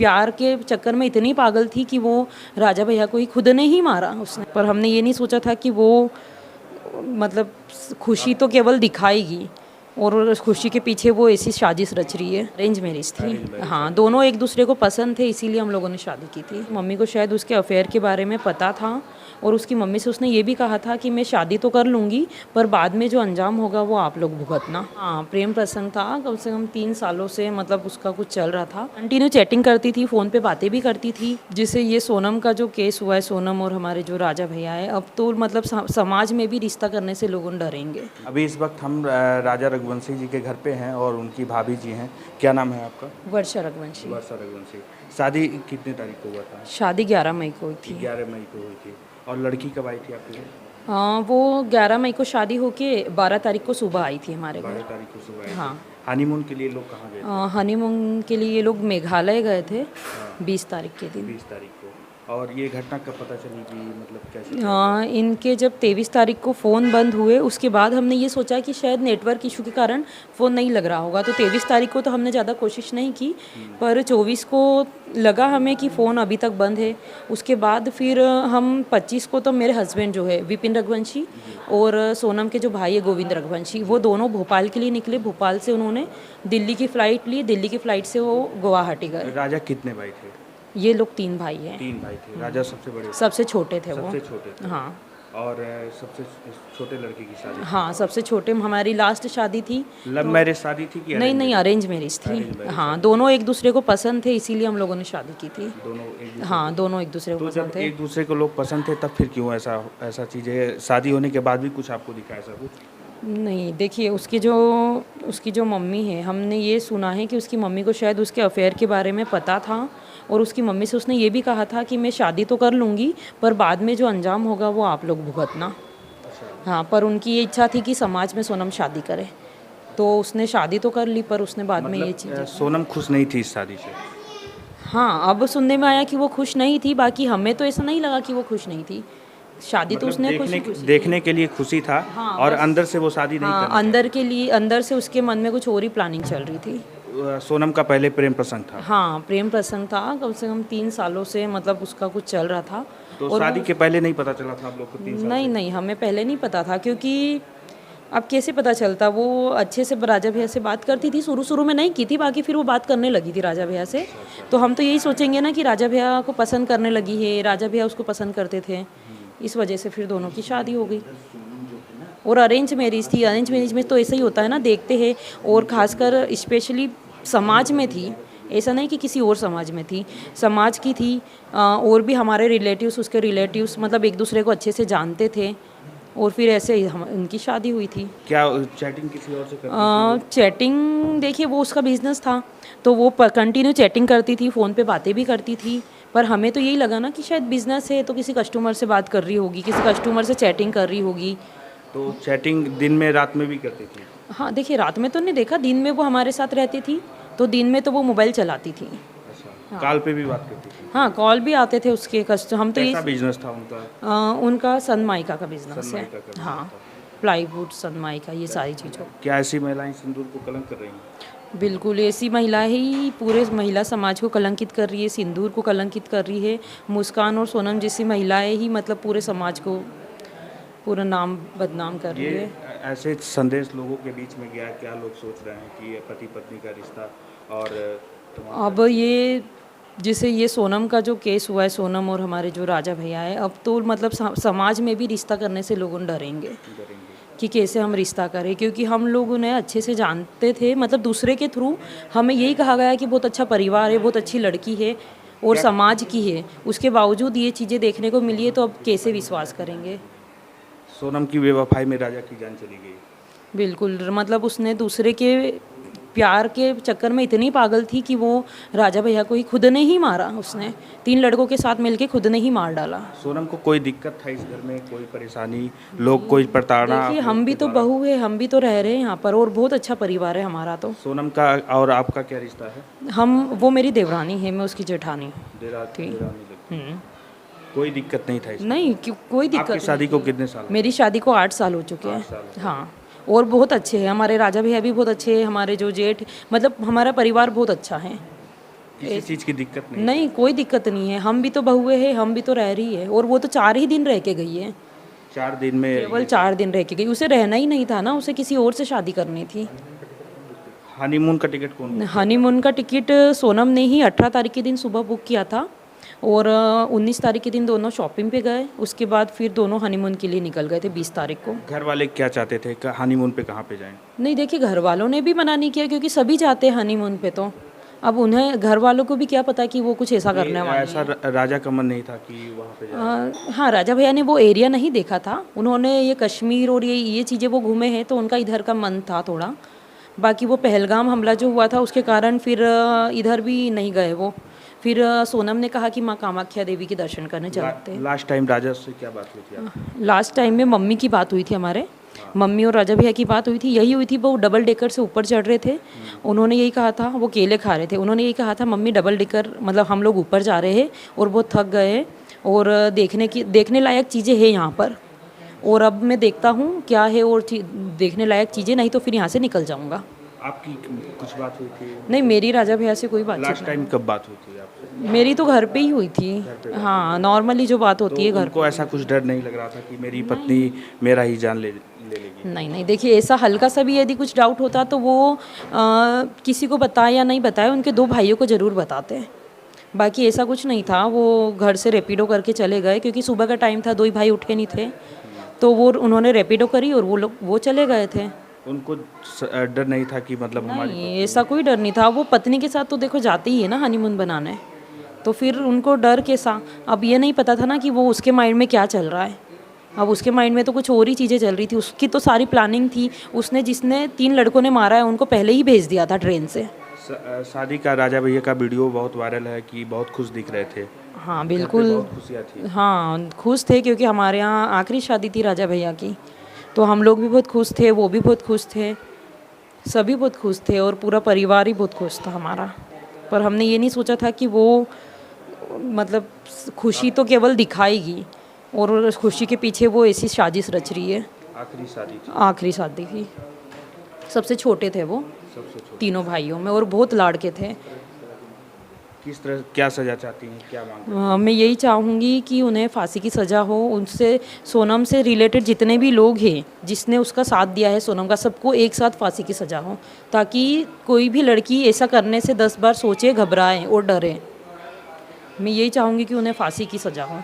प्यार के चक्कर में इतनी पागल थी कि वो राजा भैया को ही खुद ने ही मारा उसने। पर हमने ये नहीं सोचा था कि वो मतलब खुशी तो केवल दिखाएगी और उस खुशी के पीछे वो ऐसी साजिश रच रही है। अरेंज मैरिज थी। हाँ, दोनों एक दूसरे को पसंद थे, इसीलिए हम लोगों ने शादी की थी। मम्मी को शायद उसके अफेयर के बारे में पता था और उसकी मम्मी से उसने ये भी कहा था कि मैं शादी तो कर लूँगी पर बाद में जो अंजाम होगा वो आप लोग भुगतना। हाँ, प्रेम प्रसंग था। कम से कम 3 सालों से मतलब उसका कुछ चल रहा था। कंटिन्यू चैटिंग करती थी, फ़ोन पे बातें भी करती थी। जिससे ये सोनम का जो केस हुआ है, सोनम और हमारे जो राजा भैया है, अब तो मतलब समाज में भी रिश्ता करने से लोग डरेंगे। अभी इस वक्त हम राजा रघुवंशी जी के घर पे हैं और उनकी भाभी जी हैं। क्या नाम है आपका? वर्षा रघुवंशी। वर्षा रघुवंशी। शादी कितने तारीख को हुआ था? शादी 11 मई को हुई थी। 11 मई को हुई थी। और लड़की कब आई थी आपके घर? हाँ, वो 11 मई को शादी होके 12 तारीख को सुबह आई थी हमारे 12 घर। तारीख को सुबह आई हाँ। थी। हनीमून के लिए लोग कहाँ गए थे? हनीमून के लिए ये लोग मेघालय गए थे 20 तारीख के दिन। 20 तारीख को। और ये घटना कब पता चली कि मतलब कैसे? इनके जब 23 तारीख को फ़ोन बंद हुए उसके बाद हमने ये सोचा कि शायद नेटवर्क इशू के कारण फ़ोन नहीं लग रहा होगा, तो 23 तारीख को तो हमने ज़्यादा कोशिश नहीं की। पर 24 को लगा हमें कि फ़ोन अभी तक बंद है। उसके बाद फिर हम 25 को तो मेरे हस्बैंड जो है विपिन रघुवंशी और सोनम के जो भाई है गोविंद रघुवंशी, वो दोनों भोपाल के लिए निकले। भोपाल से उन्होंने दिल्ली की फ़्लाइट ली, दिल्ली की फ़्लाइट से वो गुवाहाटी गए। राजा कितने भाई थे? ये लोग 3 भाई हैं। 3 भाई थे। राजा सबसे बड़े थे? सबसे छोटे थे वो। सबसे छोटे थे। हाँ। और सबसे छोटे लड़के की शादी? हाँ, सबसे छोटे हमारी लास्ट शादी थी। लव मैरिज शादी थी कि नहीं नहीं, अरेंज मैरिज थी। हाँ, दोनों एक दूसरे को पसंद थे, इसीलिए हम लोगों ने शादी की थी। दोनों एक दूसरे? हाँ, दोनों एक दूसरे को तो पसंद जब थे। एक दूसरे को लोग पसंद थे तब फिर क्यों ऐसा चीज़ है? शादी होने के बाद भी कुछ आपको दिखा ऐसा कुछ? नहीं, देखिए उसकी जो मम्मी है, हमने ये सुना है कि उसकी मम्मी को शायद उसके अफेयर के बारे में पता था और उसकी मम्मी से उसने ये भी कहा था कि मैं शादी तो कर लूँगी पर बाद में जो अंजाम होगा वो आप लोग भुगतना। हाँ, पर उनकी ये इच्छा थी कि समाज में सोनम शादी करे, तो उसने शादी तो कर ली पर उसने बाद में ये चीज़। सोनम खुश नहीं थी इस शादी से? हाँ, अब सुनने में आया कि वो खुश नहीं थी, बाकी हमें तो ऐसा नहीं लगा कि वो खुश नहीं थी। शादी तो उसने देखने के लिए खुशी था। हाँ, और अंदर से वो शादी नहीं करना अंदर से उसके मन में कुछ और ही प्लानिंग चल रही थी। सोनम का पहले प्रेम प्रसंग था? हाँ, प्रेम प्रसंग था। कम से कम 3 सालों से मतलब उसका कुछ चल रहा था। तो शादी के पहले नहीं पता चला था आप लोग को? 3 साल नहीं नहीं, हमें पहले नहीं पता था, क्योंकि अब कैसे पता चलता। वो अच्छे से राजा भैया से बात करती थी, शुरू में नहीं की थी, बाकी फिर वो बात करने लगी थी राजा भैया से। तो हम तो यही सोचेंगे ना कि राजा भैया को पसंद करने लगी है, राजा भैया उसको पसंद करते थे, इस वजह से फिर दोनों की शादी हो गई। और अरेंज मैरिज थी। अरेंज मैरिज में तो ऐसा ही होता है ना, देखते हैं। और खासकर स्पेशली समाज में थी, ऐसा नहीं कि किसी और समाज में थी, समाज की थी। और भी हमारे रिलेटिव्स, उसके रिलेटिव्स मतलब एक दूसरे को अच्छे से जानते थे और फिर ऐसे ही उनकी शादी हुई थी। क्या चैटिंग किसी और से करती थी? चैटिंग देखिए, वो उसका बिजनेस था तो वो कंटिन्यू चैटिंग करती थी, फ़ोन पे बातें भी करती थी। पर हमें तो यही लगा ना कि शायद बिजनेस है तो किसी कस्टमर से बात कर रही होगी, किसी कस्टमर से चैटिंग कर रही होगी। तो चैटिंग दिन में रात में भी करती थी? हाँ, देखिए रात में तो नहीं देखा, दिन में वो हमारे साथ रहती थी, तो दिन में तो वो मोबाइल चलाती थी। अच्छा। कॉल पे भी बात करती थी? हाँ, कॉल भी आते थे उसके हम तो कैसा बिजनेस था उनका? उनका सनमाइका का बिजनेस है। सनमाइका का business हाँ, था। प्लाईवुड, सनमाइका, ये सारी चीज़ों। क्या ऐसी महिलाएं सिंदूर को कलंक कर रही हैं? बिल्कुल, ऐसी महिला ही पूरे महिला समाज को कलंकित कर रही है, सिंदूर को कलंकित कर रही है। मुस्कान और सोनम जैसी महिलाएं ही मतलब पूरे समाज को पूरा नाम बदनाम कर रही है। ऐसे संदेश लोगों के बीच में गया, क्या लोग सोच रहे हैं कि ये पति पत्नी का रिश्ता? और अब ये जैसे ये सोनम का जो केस हुआ है, सोनम और हमारे जो राजा भैया है, अब तो मतलब समाज में भी रिश्ता करने से लोग डरेंगे कि कैसे हम रिश्ता करें, क्योंकि हम लोग उन्हें अच्छे से जानते थे। मतलब दूसरे के थ्रू हमें यही कहा गया कि बहुत अच्छा परिवार है, बहुत अच्छी लड़की है और समाज की है, उसके बावजूद ये चीज़ें देखने को मिली है, तो अब कैसे विश्वास करेंगे। सोनम की बेवफाई में राजा की जान चली गई? बिल्कुल, मतलब उसने दूसरे के प्यार के चक्कर में इतनी पागल थी कि वो राजा भैया को ही खुद ने ही मारा। उसने 3 लड़कों के साथ मिलके खुद ने ही मार डाला। सोनम को कोई दिक्कत था इस घर में? कोई परेशानी, लोग कोई प्रताड़ना? देखिए, हम भी तो बहू है, हम भी तो रह रहे हैं यहाँ पर और बहुत अच्छा परिवार है हमारा। तो सोनम का और आपका क्या रिश्ता है? वो मेरी देवरानी है, मैं उसकी जेठानी थी। कोई दिक्कत नहीं था इसमें? नहीं, कोई दिक्कत आपकी शादी को कितने साल? मेरी शादी को 8 साल हो चुके हैं। हाँ, और बहुत अच्छे हैं हमारे राजा भैया भी बहुत अच्छे हैं, हमारे जो जेठ मतलब हमारा परिवार बहुत अच्छा है। किसी चीज़ की दिक्कत नहीं? नहीं, कोई दिक्कत नहीं है, हम भी तो बहुए हैं, हम भी तो रह रही है, और वो तो 4 ही दिन रह के गई है, 4 दिन में केवल 4 दिन रह के गई। उसे रहना ही नहीं था ना, उसे किसी और से शादी करनी थी। हनीमून का टिकट कौन? हनीमून का टिकट सोनम ने ही 18 तारीख के दिन सुबह बुक किया था, और 19 तारीख के दिन दोनों शॉपिंग पे गए। उसके बाद फिर दोनों हनीमून के लिए निकल गए थे 20 तारीख को। घर वाले क्या चाहते थे, हनीमून पे कहाँ पे जाएं? नहीं, देखिए, घर वालों ने भी मना नहीं किया, क्योंकि सभी जाते हैं हनीमून पे, तो अब उन्हें, घर वालों को भी क्या पता कि वो कुछ ऐसा करने वाले ऐसा राजा का मन नहीं था कि वहाँ पे जाए? हाँ, राजा भैया ने वो एरिया नहीं देखा था, उन्होंने ये कश्मीर और ये चीज़ें वो घूमे हैं, तो उनका इधर का मन था थोड़ा। बाकी वो पहलगाम हमला जो हुआ था उसके कारण फिर इधर भी नहीं गए वो। फिर सोनम ने कहा कि माँ कामाख्या देवी के दर्शन करने चलते हैं। लास्ट टाइम राजा से क्या बात हुई थी आपकी? लास्ट टाइम में मम्मी की बात हुई थी हमारे, मम्मी और राजा भैया की बात हुई थी, यही हुई थी। वो डबल डेकर से ऊपर चढ़ रहे थे, उन्होंने यही कहा था, वो केले खा रहे थे, उन्होंने यही कहा था मम्मी डबल डेकर मतलब हम लोग ऊपर जा रहे हैं और वो थक गए, और देखने लायक चीज़ें हैं यहाँ पर, और अब मैं देखता हूँ क्या है, और देखने लायक चीज़ें, नहीं तो फिर यहाँ से निकल जाऊँगा। आपकी कुछ बात हुई थी? नहीं, मेरी राजा भैया से कोई बातचीत लास्ट टाइम कब बात हुई थी आपसे? नहीं। मेरी तो घर पे ही हुई थी, हाँ, नॉर्मली जो बात होती है घर। उनको ऐसा कुछ डर नहीं लग रहा था कि मेरी पत्नी मेरा ही जान ले लेगी? नहीं नहीं, देखिए, ऐसा हल्का सा भी यदि कुछ डाउट होता तो वो किसी को बताए या नहीं बताए, उनके 2 भाइयों को ज़रूर बताते हैं। बाकी ऐसा कुछ नहीं था, वो घर से रैपिडो करके चले गए, क्योंकि सुबह का टाइम था, 2 ही भाई उठे नहीं थे, तो वो उन्होंने रैपिडो करी और वो चले गए थे। उनको डर नहीं था कि मतलब हमारी नहीं, ऐसा कोई डर नहीं था। वो पत्नी के साथ तो देखो जाते ही है ना हनीमून बनाने, तो फिर उनको डर कैसा? अब ये नहीं पता था ना कि वो उसके माइंड में क्या चल रहा है। अब उसके माइंड में तो कुछ और ही चीज़ें चल रही थी, उसकी तो सारी प्लानिंग थी। उसने जिसने 3 लड़कों ने मारा है उनको पहले ही भेज दिया था ट्रेन से। शादी का राजा भैया का वीडियो बहुत वायरल है कि बहुत खुश दिख रहे थे। हाँ, घर पे बिल्कुल। बहुत खुशियाँ थी। हाँ, खुश थे, क्योंकि हमारे यहाँ आखिरी शादी थी राजा भैया की, तो हम लोग भी बहुत खुश थे, वो भी बहुत खुश थे, सभी बहुत खुश थे, और पूरा परिवार ही बहुत खुश था हमारा। पर हमने ये नहीं सोचा था कि वो मतलब खुशी तो केवल दिखाएगी, और उस खुशी के पीछे वो ऐसी साजिश रच रही है। आखिरी शादी थी? आखिरी शादी थी, सबसे छोटे थे वो सबसे छोटी? तीनों भाइयों में, और बहुत लाड़के थे। किस तरह, क्या सजा चाहती हैं, क्या मांगती हैं? मैं यही चाहूँगी कि उन्हें फांसी की सज़ा हो। उनसे, सोनम से रिलेटेड जितने भी लोग हैं, जिसने उसका साथ दिया है सोनम का, सबको एक साथ फांसी की सज़ा हो, ताकि कोई भी लड़की ऐसा करने से 10 बार सोचे, घबराए और डरे। मैं यही चाहूँगी कि उन्हें फांसी की सज़ा हो।